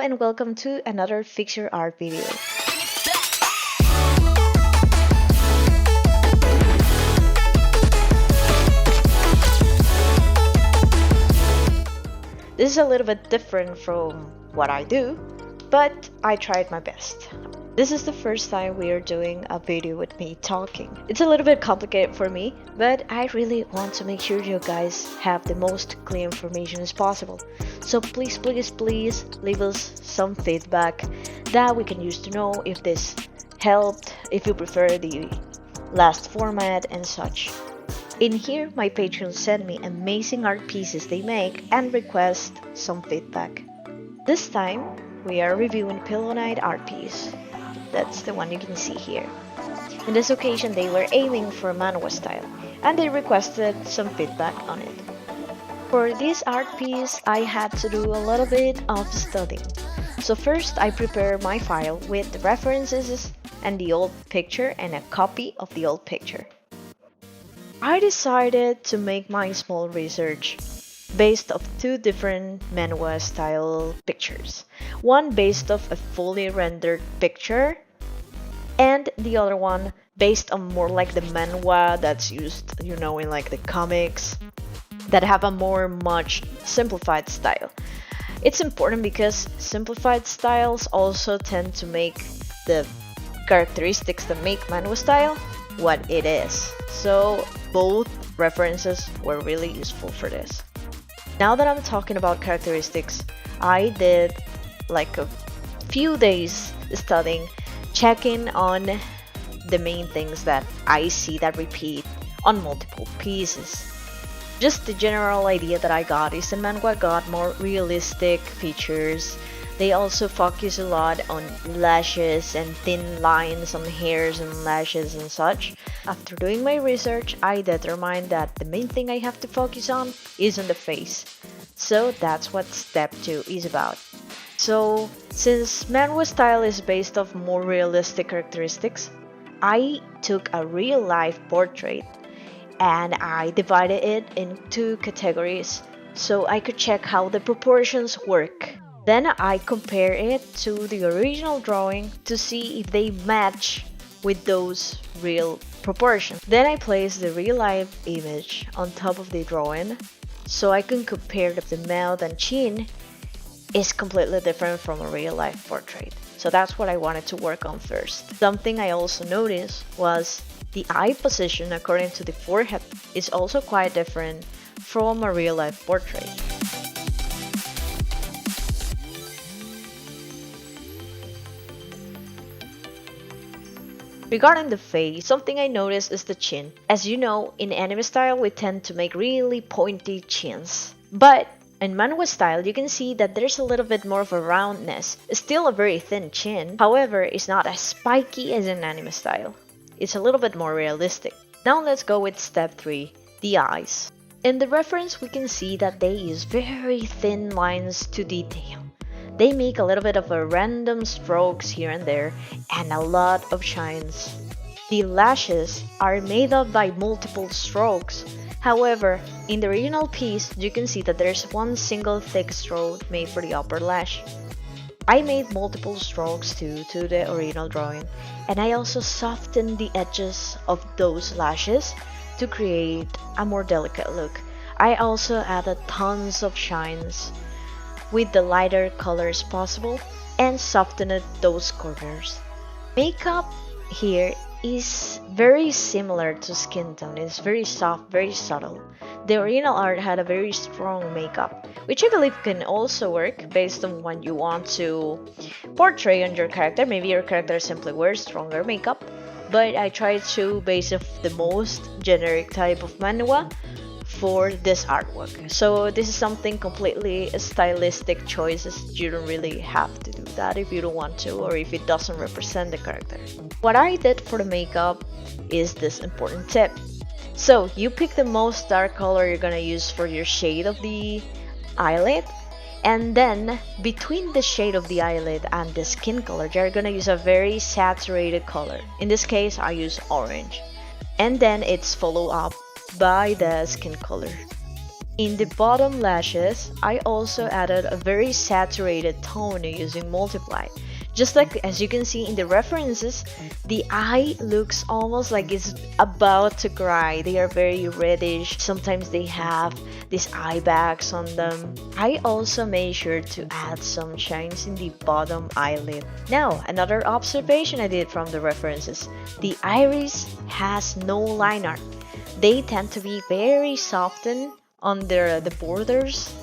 and welcome to another Fix Your Art video. This is a little bit different from what I do, but I tried my best. This is the first time we are doing a video with me talking. It's a little bit complicated for me, but I really want to make sure you guys have the most clear information as possible. So please leave us some feedback that we can use to know if this helped, if you prefer the last format and such. In here, my patrons send me amazing art pieces they make and request some feedback. This time, we are reviewing PillowKnight art piece. That's the one you can see here. In this occasion, they were aiming for manhwa style, and they requested some feedback on it. For this art piece, I had to do a little bit of studying. So first, I prepared my file with the references and the old picture and a copy of the old picture. I decided to make my small research based of two different manhwa style pictures. One based off a fully rendered picture and the other one based on more like the manhwa that's used, in like the comics that have a much simplified style. It's important because simplified styles also tend to make the characteristics that make manhwa style what it is. So both references were really useful for this. Now that I'm talking about characteristics, I did like a few days studying, checking on the main things that I see that repeat on multiple pieces. Just the general idea that I got is the manhwa got more realistic features. They also focus a lot on lashes and thin lines on hairs and lashes and such. After doing my research, I determined that the main thing I have to focus on is on the face. So that's what step 2 is about. So since manhwa style is based off more realistic characteristics, I took a real life portrait and I divided it in 2 categories so I could check how the proportions work. Then I compare it to the original drawing to see if they match with those real proportions. Then I place the real life image on top of the drawing so I can compare if the mouth and chin is completely different from a real life portrait. So that's what I wanted to work on first. Something I also noticed was the eye position according to the forehead is also quite different from a real life portrait. Regarding the face, something I noticed is the chin. As you know, in anime style we tend to make really pointy chins. But in manhwa style, you can see that there's a little bit more of a roundness. It's still a very thin chin, however, it's not as spiky as in anime style. It's a little bit more realistic. Now let's go with step 3, the eyes. In the reference, we can see that they use very thin lines to detail. They make a little bit of a random strokes here and there and a lot of shines. The lashes are made up by multiple strokes. However, in the original piece, you can see that there's one single thick stroke made for the upper lash. I made multiple strokes too to the original drawing, and I also softened the edges of those lashes to create a more delicate look. I also added tons of shines with the lighter colors possible and softened those corners. Makeup here is very similar to skin tone. It's very soft, very subtle. The original art had a very strong makeup, which I believe can also work based on what you want to portray on your character. Maybe your character simply wears stronger makeup, but I tried to base off the most generic type of manhwa for this artwork. So this is something completely stylistic choices. You don't really have to do that if you don't want to or if it doesn't represent the character. What I did for the makeup is this important tip. So you pick the most dark color you're gonna use for your shade of the eyelid, and then between the shade of the eyelid and the skin color you're gonna use a very saturated color. In this case I use orange, and then it's followed up by the skin color. In the bottom lashes, I also added a very saturated tone using Multiply. Just like as you can see in the references, the eye looks almost like it's about to cry. They are very reddish. Sometimes they have these eye bags on them. I also made sure to add some shines in the bottom eyelid. Now, another observation I did from the references. The iris has no line art. They tend to be very softened on the borders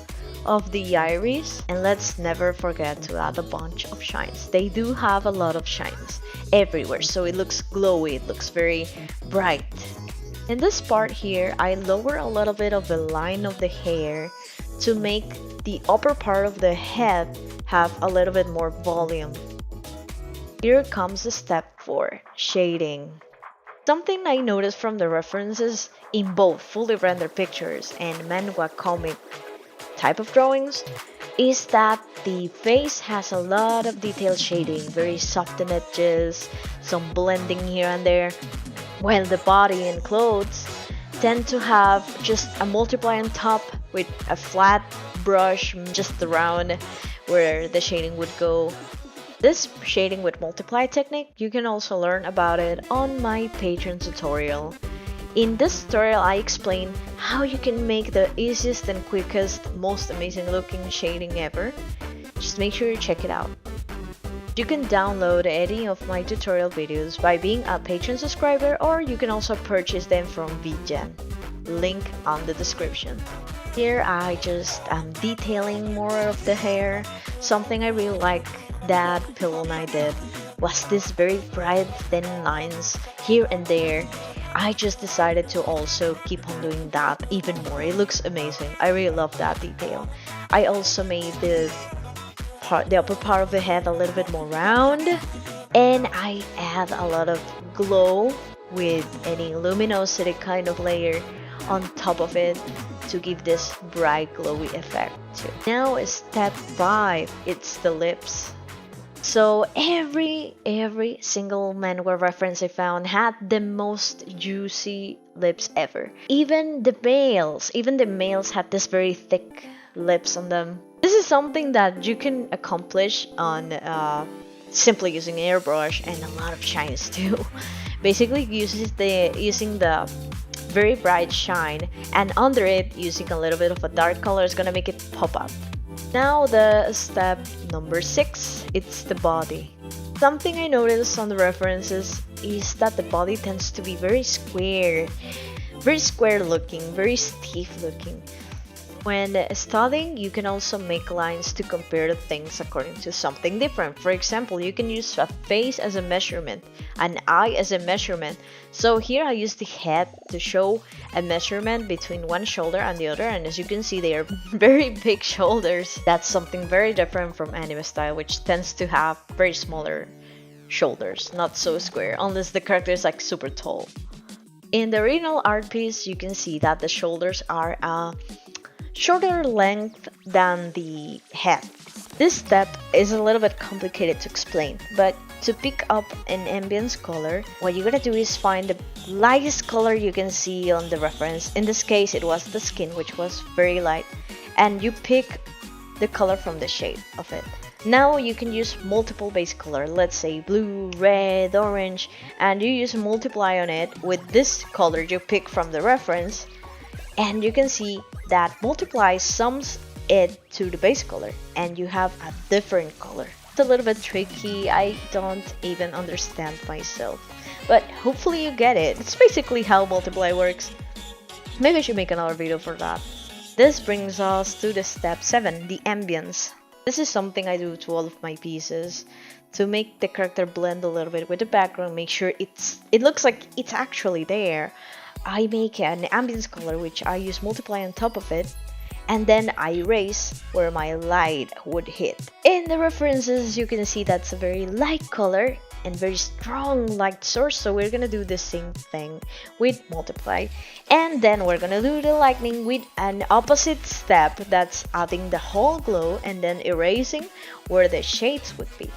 of the iris, and let's never forget to add a bunch of shines. They do have a lot of shines everywhere, so it looks glowy, it looks very bright. In this part here, I lower a little bit of the line of the hair to make the upper part of the head have a little bit more volume. Here comes the step 4, shading. Something I noticed from the references in both fully rendered pictures and manhwa comic type of drawings is that the face has a lot of detailed shading, very soft edges, some blending here and there, while the body and clothes tend to have just a multiply on top with a flat brush just around where the shading would go. This shading with multiply technique, you can also learn about it on my Patreon tutorial. In this tutorial, I explain how you can make the easiest and quickest, most amazing looking shading ever. Just make sure you check it out. You can download any of my tutorial videos by being a Patreon subscriber, or you can also purchase them from VGen. Link on the description. Here I just am detailing more of the hair. Something I really like that PillowKnight did was this very bright thin lines here and there. I just decided to also keep on doing that even more. It looks amazing. I really love that detail. I also made the upper part of the head a little bit more round, and I add a lot of glow with any luminosity kind of layer on top of it to give this bright glowy effect too. Now step 5, it's the lips. So every single manhwa reference I found had the most juicy lips ever. Even the males had this very thick lips on them. This is something that you can accomplish on simply using airbrush and a lot of shines too. Basically using the very bright shine, and under it using a little bit of a dark color is gonna make it pop up. Now the step number 6, it's the body. Something I noticed on the references is that the body tends to be very square looking, very stiff looking. When studying, you can also make lines to compare the things according to something different. For example, you can use a face as a measurement, an eye as a measurement. So here I use the head to show a measurement between one shoulder and the other, and as you can see, they are very big shoulders. That's something very different from anime style, which tends to have very smaller shoulders, not so square, unless the character is like super tall. In the original art piece, you can see that the shoulders are shorter length than the head. This step is a little bit complicated to explain, but to pick up an ambience color, what you gotta do is find the lightest color you can see on the reference. In this case, it was the skin, which was very light, and you pick the color from the shade of it. Now you can use multiple base color, let's say blue, red, orange, and you use multiply on it with this color you pick from the reference, and you can see that multiply sums it to the base color and you have a different color. It's a little bit tricky, I don't even understand myself, but hopefully you get it. It's basically how multiply works. Maybe I should make another video for that. This brings us to the step 7, the ambience. This is something I do to all of my pieces to make the character blend a little bit with the background, make sure it looks like it's actually there. I make an ambience color, which I use multiply on top of it, and then I erase where my light would hit. In the references, you can see that's a very light color and very strong light source, so we're gonna do the same thing with multiply, and then we're gonna do the lightning with an opposite step, that's adding the whole glow and then erasing where the shades would be.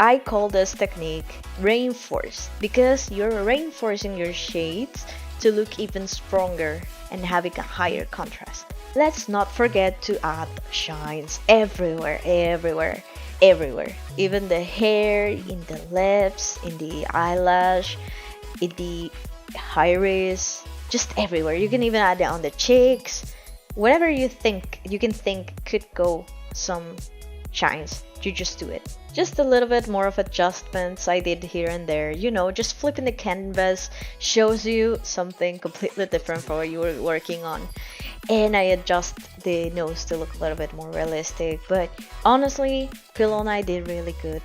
I call this technique reinforce because you're reinforcing your shades to look even stronger and having a higher contrast. Let's not forget to add shines everywhere, everywhere, everywhere. Even the hair, in the lips, in the eyelash, in the iris, just everywhere. You can even add it on the cheeks. Whatever you can think could go some shines, you just do it. Just a little bit more of adjustments I did here and there. You know, just flipping the canvas shows you something completely different from what you were working on. And I adjust the nose to look a little bit more realistic. But honestly, PillowKnight did really good.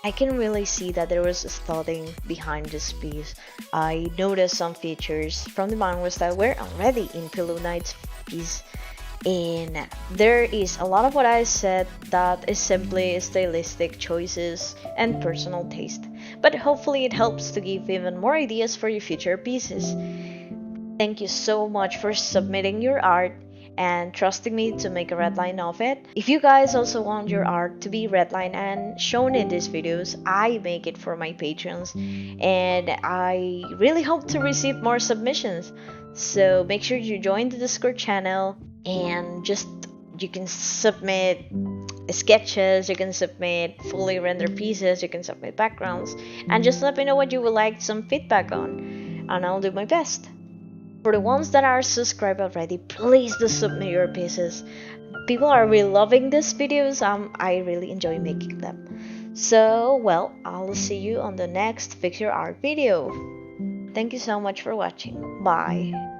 I can really see that there was a studying behind this piece. I noticed some features from the manhwas that were already in PillowKnight's piece, and there is a lot of what I said that is simply stylistic choices and personal taste, but hopefully it helps to give even more ideas for your future pieces. Thank you so much for submitting your art and trusting me to make a redline of it. If you guys also want your art to be redlined and shown in these videos, I make it for my patrons, and I really hope to receive more submissions. So make sure you join the Discord channel, and just you can submit sketches, you can submit fully rendered pieces, you can submit backgrounds, and just let me know what you would like some feedback on, and I'll do my best. For the ones that are subscribed already, please do submit your pieces. People are really loving these videos. I really enjoy making them. So, well, I'll see you on the next Fix Your Art video. Thank you so much for watching. Bye.